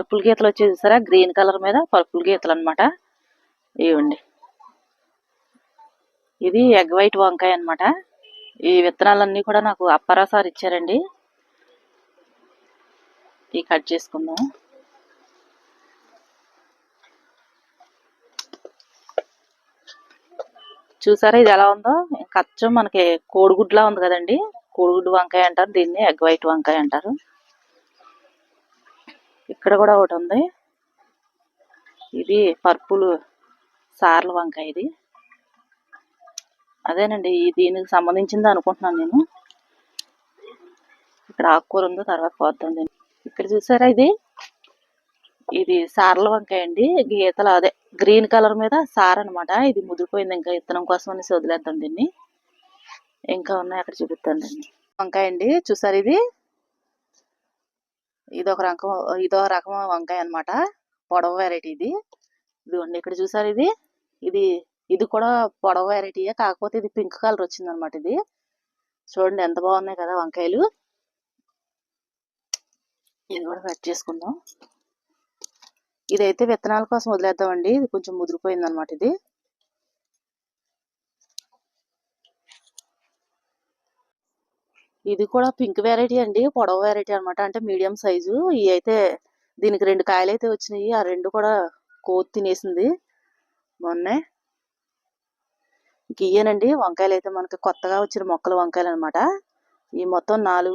Purple గీతలు వచ్చేసి చూసారా, గ్రీన్ కలర్ మీద పర్పుల్ గీతలు అనమాట. ఇవ్వండి, ఇది ఎగ్ వైట్ వంకాయ అనమాట. ఈ విత్తనాలన్నీ కూడా నాకు అప్పారా సార్ ఇచ్చారండి. ఈ కట్ చేసుకుందాం. చూసారా ఇది ఎలా ఉందో, కచ్చం మనకి కోడిగుడ్లా ఉంది కదండి. కోడిగుడ్డు వంకాయ అంటారు దీన్ని, ఎగ్ వైట్ వంకాయ అంటారు. ఇక్కడ కూడా ఒకటి ఉంది, ఇది పర్పుల్ సార్ల వంకాయ. ఇది అదేనండి, దీనికి సంబంధించింది అనుకుంటున్నాను నేను. ఇక్కడ ఆకుకూర ఉందో తర్వాత పోతాం దీన్ని. ఇక్కడ చూసారా ఇది సార్ల వంకాయ అండి. గీతలు అదే గ్రీన్ కలర్ మీద సార్ అనమాట. ఇది ముదిరిపోయింది, ఇంకా ఇత్తనం కోసం అనేసి వదిలేద్దాం దీన్ని. ఇంకా ఉన్నాయి అక్కడ చూపిస్తాను వంకాయ అండి. చూసారు ఇదొక రకం వంకాయ అనమాట, పొడవ వెరైటీ ఇది. ఇదిగోండి ఇక్కడ చూసారు ఇది కూడా పొడవ వెరైటీయే, కాకపోతే ఇది పింక్ కలర్ వచ్చింది అనమాట. ఇది చూడండి ఎంత బాగున్నాయి కదా వంకాయలు. ఇది కూడా కట్ చేసుకుందాం. ఇదైతే విత్తనాల కోసం వదిలేద్దామండి, ఇది కొంచెం ముదిరిపోయింది అనమాట. ఇది కూడా పింక్ వెరైటీ అండి, పొడవ వెరైటీ అనమాట, అంటే మీడియం సైజు. ఇవి అయితే దీనికి 2 కాయలు అయితే వచ్చినాయి, ఆ 2 కూడా కోతి తినేసింది మొన్నే. ఇయ్యేనండి వంకాయలు అయితే మనకి కొత్తగా వచ్చిన మొక్కల వంకాయలు అనమాట. ఈ మొత్తం 4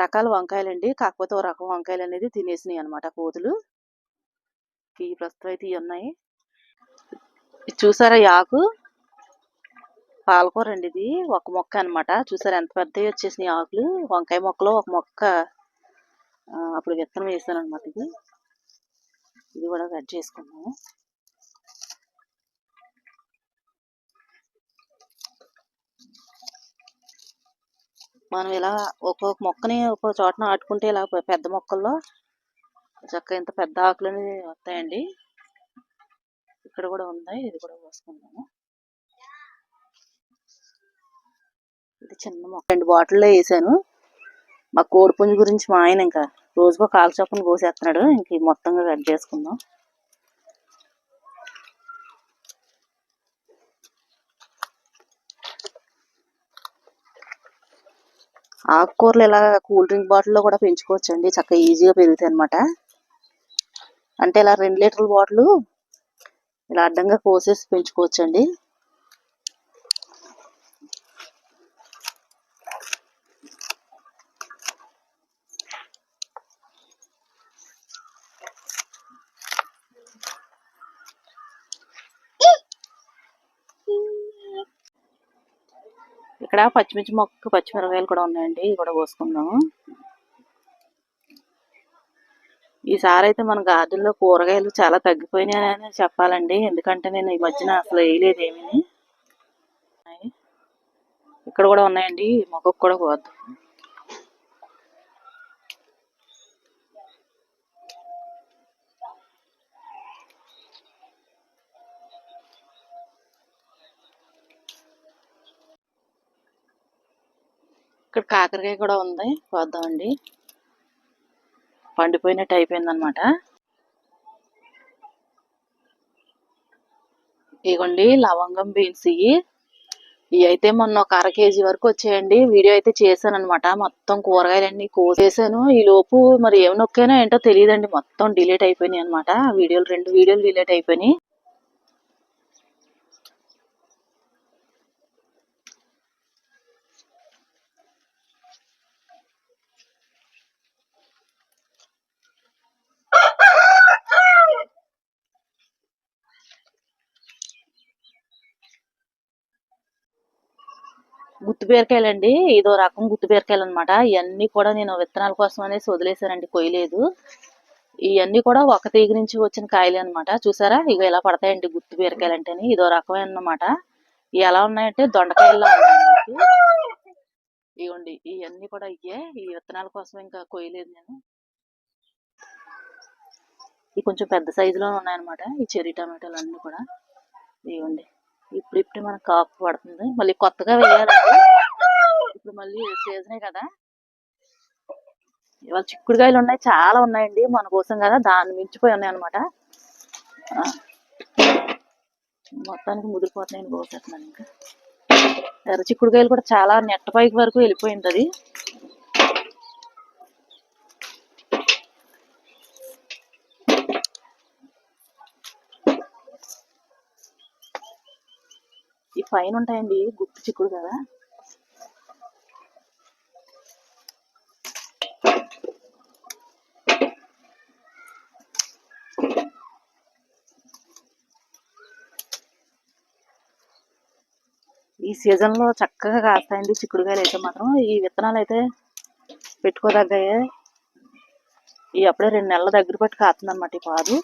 రకాల వంకాయలండి, కాకపోతే ఒక రకం వంకాయలు అనేది తినేసినాయి అనమాట కోతులు. ఈ ప్రస్తుతం అయితే ఇవి ఉన్నాయి. చూసారా ఈ ఆకు పాలకూర అండి, ఇది ఒక మొక్క అనమాట. చూసారా ఎంత పెద్దవి వచ్చేసినాయి ఆకులు. వంకాయ మొక్కలో ఒక మొక్క అప్పుడు విత్తనం వేసాను అనమాట. ఇది కూడా కట్ చేసుకున్నాము. మనం ఇలా ఒక్కొక్క మొక్కని ఒక్కొక్క చోట నాటుకుంటే ఇలా పెద్ద మొక్కల్లో చక్కగా ఇంత పెద్ద ఆకులని వస్తాయండి. ఇక్కడ కూడా ఉంది, ఇది కూడా పోసుకుందాము. ఇది చిన్న మొక్క 2 బాటిల్లో వేసాను. మా కోడిపుంజు గురించి మా ఆయన ఇంకా రోజుకో కాలు చొప్పున కోసేస్తున్నాడు. ఇంక మొత్తంగా కట్ చేసుకుందాం. ఆకుకూరలు ఇలా కూల్ డ్రింక్ బాటిల్లో కూడా పెంచుకోవచ్చండి, చక్కగా ఈజీగా పెరుగుతాయి అనమాట. అంటే ఇలా 2 లీటర్ల బాటిల్ ఇలా అడ్డంగా కోసేసి పెంచుకోవచ్చండి. ఇక్కడ పచ్చిమిరపకాయలు కూడా ఉన్నాయండి, ఇవి కూడా కోసుకుందాము. ఈసారి అయితే మన గార్డెన్లో కూరగాయలు చాలా తగ్గిపోయినాయని చెప్పాలండి, ఎందుకంటే నేను ఈ మధ్యన అసలు వేయలేదు ఏమీ. ఇక్కడ కూడా ఉన్నాయండి, మొక్కకు కూడా పోద్దాం. ఇక్కడ కాకరకాయ కూడా ఉంది, పోద్దామండి. పండిపోయినట్టు అయిపోయింది అనమాట. ఇగోండి లవంగం బీన్స్, ఇవి అయితే మొన్న ఒక 1/2 కేజీ వరకు వచ్చాయండి. వీడియో అయితే చేశాను అనమాట, మొత్తం కూరగాయలన్నీ కోసేసాను. ఈ లోపు మరి ఏమి నొక్కానో ఏంటో తెలియదండి, మొత్తం డిలీట్ అయిపోయినాయి అనమాట. 2 వీడియోలు డిలీట్ అయిపోయినాయి. గుత్తి బీరకాయలండి, ఇదో రకం గుత్తి బీరకాయలు అనమాట. ఇవన్నీ కూడా నేను విత్తనాల కోసం అనేసి వదిలేసానండి, కొయ్యలేదు. ఇవన్నీ కూడా ఒక తీగ నుంచి వచ్చిన కాయలు అనమాట. చూసారా ఇక ఇలా పడతాయండి గుత్తి బీరకాయలు అంటేనే. ఇదో రకమైన అనమాట. ఇవి ఎలా ఉన్నాయంటే దొండకాయల్లో ఉన్నాయి. ఇవ్వండి ఇవన్నీ కూడా ఈ విత్తనాల కోసం ఇంకా కొయ్యలేదు నేను. ఇవి కొంచెం పెద్ద సైజులో ఉన్నాయన్నమాట, ఈ చెర్రీ టమాటాలు అన్నీ కూడా. ఇవ్వండి ఇప్పుడు మనకు కాపు పడుతుంది, మళ్ళీ కొత్తగా వేయాలండి. ఇప్పుడు మళ్ళీ సీజనే కదా. ఇవాళ చిక్కుడుకాయలు ఉన్నాయి, చాలా ఉన్నాయండి మన కోసం కదా, దాన్ని మించిపోయి ఉన్నాయి అనమాట. మొత్తానికి ముదిరిపోతున్నాయని కోసేస్తున్నాను. ఇంకా ఎర్ర చిక్కుడుకాయలు కూడా చాలా నెట్ట పైకి వరకు వెళ్ళిపోయింది అది. ఈ పైన ఉంటాయండి గుత్తి చిక్కుడు కదా. ఈ సీజన్ లో చక్కగా కాస్తాయండి చిక్కుడుకాయలు అయితే మాత్రం. ఈ విత్తనాలు అయితే పెట్టుకోదగ్గాయే. ఈ అప్పుడే 2 నెలల దగ్గర పట్టి కాస్తుంది అనమాట ఈ పాదు.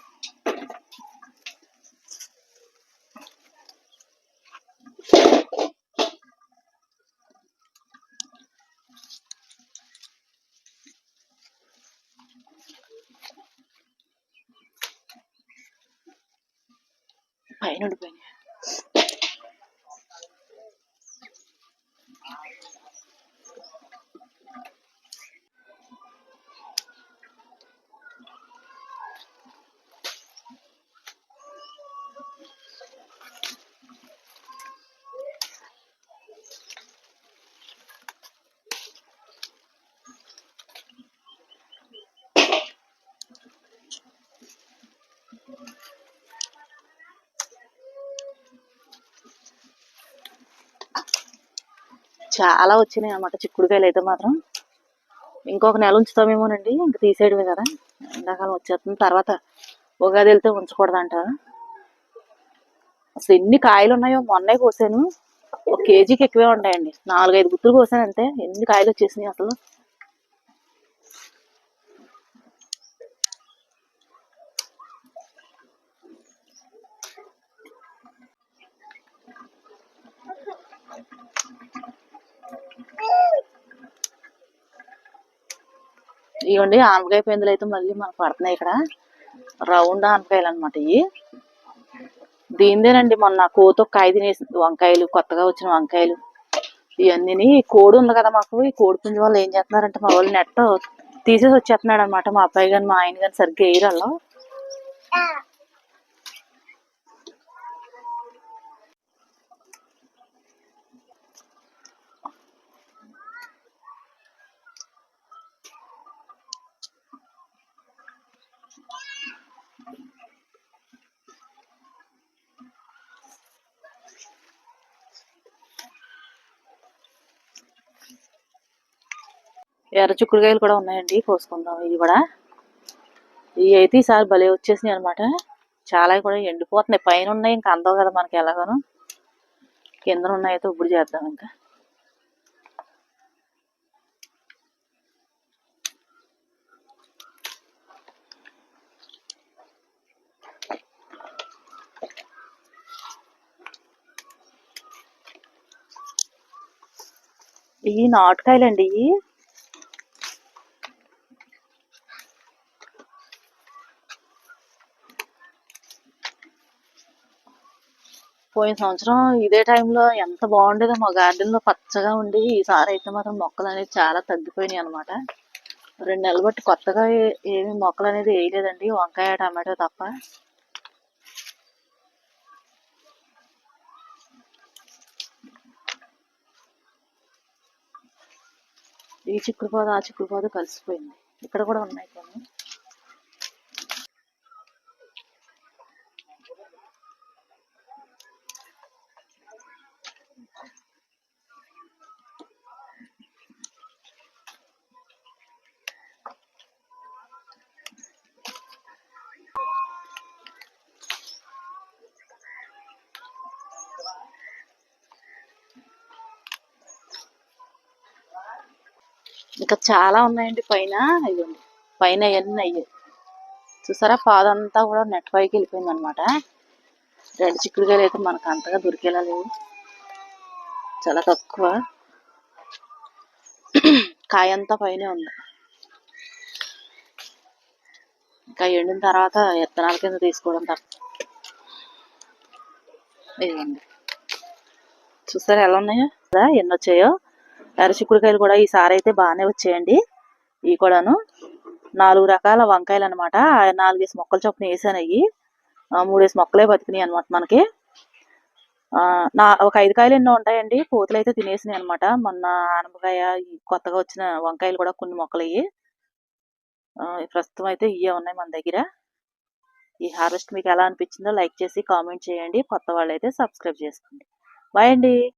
పైన ఉండిపోయినాయి. చాలా వచ్చినాయి అన్నమాట చిక్కుడుకాయలు అయితే మాత్రం. ఇంకొక నెల ఉంచుతామేమోనండి, ఇంక తీసేయడమే కదా. ఎండాకాలం వచ్చేస్తుంది, తర్వాత ఉగాది వెళ్తే ఉంచకూడదు అంటారు. అసలు ఎన్ని కాయలు ఉన్నాయో, మొన్నే కోసాను. 1 కేజీకి ఎక్కువే ఉంటాయండి. 4-5 గుత్తులు కోసాను అంతే, ఎన్ని కాయలు వచ్చేసినాయి అసలు. ఇవ్వండి ఆనపకాయ పెందులు అయితే మళ్ళీ మనకు పడుతున్నాయి ఇక్కడ. రౌండ్ ఆనపకాయలు అనమాట ఇవి. దీనిదేనండి మొన్న కోతో కాయ తినేసింది. వంకాయలు, కొత్తగా వచ్చిన వంకాయలు ఇవన్నీ. కోడి ఉంది కదా మాకు, ఈ కోడి పుంజు వాళ్ళు ఏం చేస్తున్నారంటే మా వాళ్ళు నెట్ తీసేసి వచ్చేస్తున్నాడు అనమాట. మా అబ్బాయి గాని మా ఆయన గాని సరిగ్గా వేయరల్లో. ఎర్ర చిక్కుడుకాయలు కూడా ఉన్నాయండి, కోసుకుందాం. ఇవి కూడా ఇవి అయితే ఈసారి భలే వచ్చేసినాయి అనమాట. చాలా కూడా ఎండిపోతున్నాయి. పైన ఉన్నాయి ఇంకా అందవు కదా మనకి ఎలాగోనో. కింద ఉన్నాయితే ఇప్పుడు చేద్దాం ఇంకా. ఇవి నాటుకాయలండి. ఇవి పోయిన సంవత్సరం ఇదే టైంలో ఎంత బాగుండేదో మా గార్డెన్ లో, పచ్చగా ఉండి. ఈసారి అయితే మాత్రం మొక్కలు అనేది చాలా తగ్గిపోయినాయి అనమాట. 2 నెలలు బట్టి కొత్తగా ఏమి మొక్కలు అనేది వేయలేదండి, వంకాయ టమాటో తప్ప. ఈ చిక్కుడు పాదు ఆ చిక్కుడు పాదు కలిసిపోయింది. ఇక్కడ కూడా ఉన్నాయి కొన్ని. ఇంకా చాలా ఉన్నాయండి పైన. ఇవ్వండి పైన ఇవన్నీ అయ్యాయి చూసారా. పాదంతా కూడా నెట్ పైకి వెళ్ళిపోయింది అనమాట. 2 చిక్కుడుకాయలు అయితే మనకు అంతగా దొరికేలా లేవు, చాలా తక్కువ. కాయ అంతా పైనే ఉంది. ఇంకా ఎండిన తర్వాత విత్తనాల కింద తీసుకోవడం తప్ప. ఇదిగోండి చూసారా ఎలా ఉన్నాయో, ఎన్ని వచ్చాయో. ఎర్ర చిక్కుడుకాయలు కూడా ఈసారి అయితే బాగానే వచ్చాయండి. ఇవి కూడాను 4 రకాల వంకాయలనమాట. 4 మొక్కలు చొప్పున ఏసానయ్యి. 3 మొక్కలే బతికినాయి అనమాట మనకి. ఒక 5 కాయలు ఎన్నో ఉంటాయండి. కోతులైతే తినేసినాయి అనమాట. మొన్న ఆనపకాయ, ఈ కొత్తగా వచ్చిన వంకాయలు కూడా కొన్ని మొక్కలయ్యి. ప్రస్తుతం అయితే ఇయ్యే ఉన్నాయి మన దగ్గర. ఈ హార్వెస్ట్ మీకు ఎలా అనిపించిందో లైక్ చేసి కామెంట్ చేయండి. కొత్త వాళ్ళైతే సబ్స్క్రైబ్ చేసుకోండి. బాయ్ అండి.